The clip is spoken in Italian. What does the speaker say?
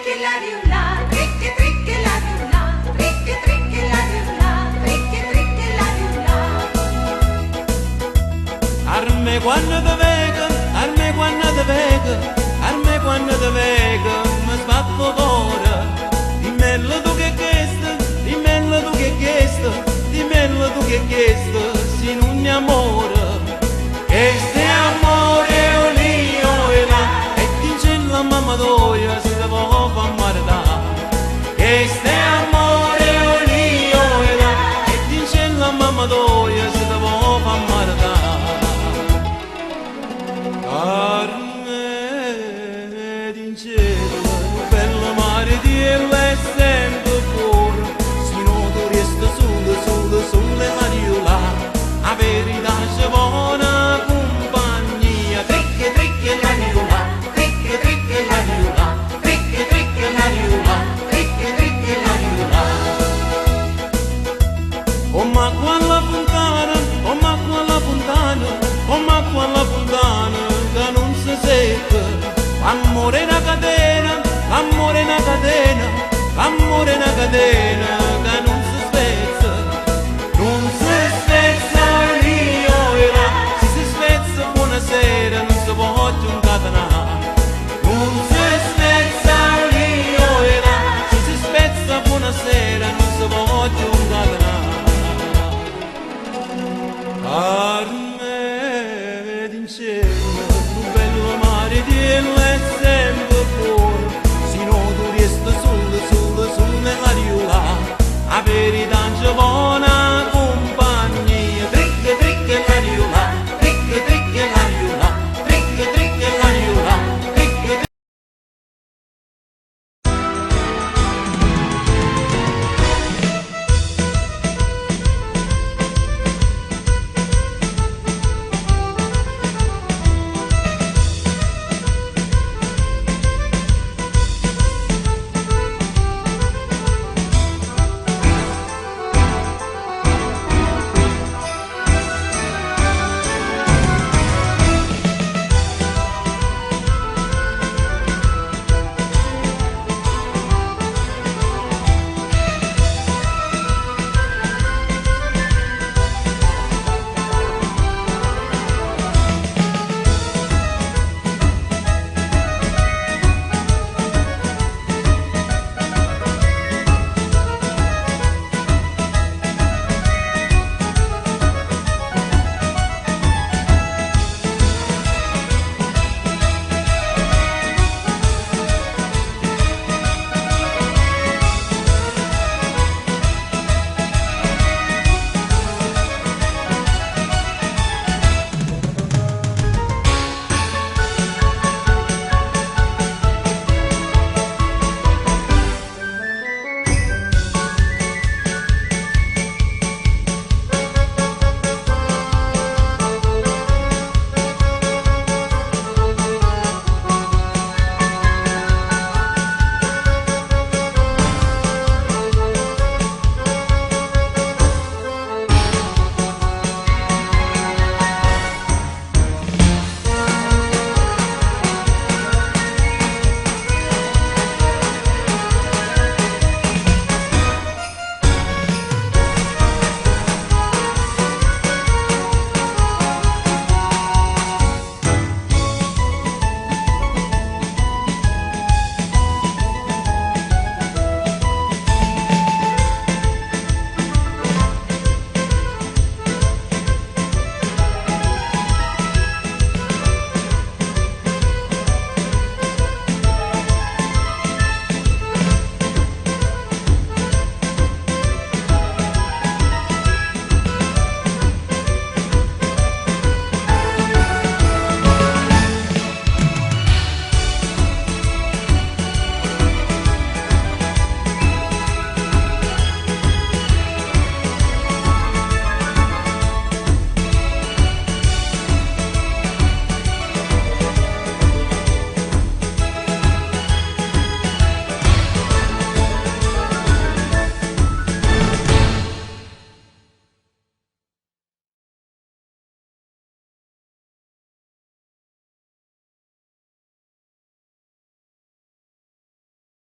tricche la riula, tricche la riula, tricche la riula, tricche la riula. Arme quando te vega, arme quando te vega, arme quando te vega, mi sbatto d'ora. Dimmelo tu che chiesto, dimmelo tu che chiesto, dimmelo tu che chiesto, se non mi amore. Che se amore o lio e là, e dice la mamma d'oia se te può fa marità. Che se amore o lio e là, e dice la mamma d'oia se te può fa marità. Carne in cielo, bella mare di è sempre fuori, se non tu resta sole Mariola, a verità c'è buona compagnia. Tricche la riula, tricche la riula, tricche la riula, tricche la riula. Oh ma quella puntana, oh ma quella puntana, oh ma quella puntana che non si secca. L'amore è una catena, l'amore è una catena, l'amore è una catena che non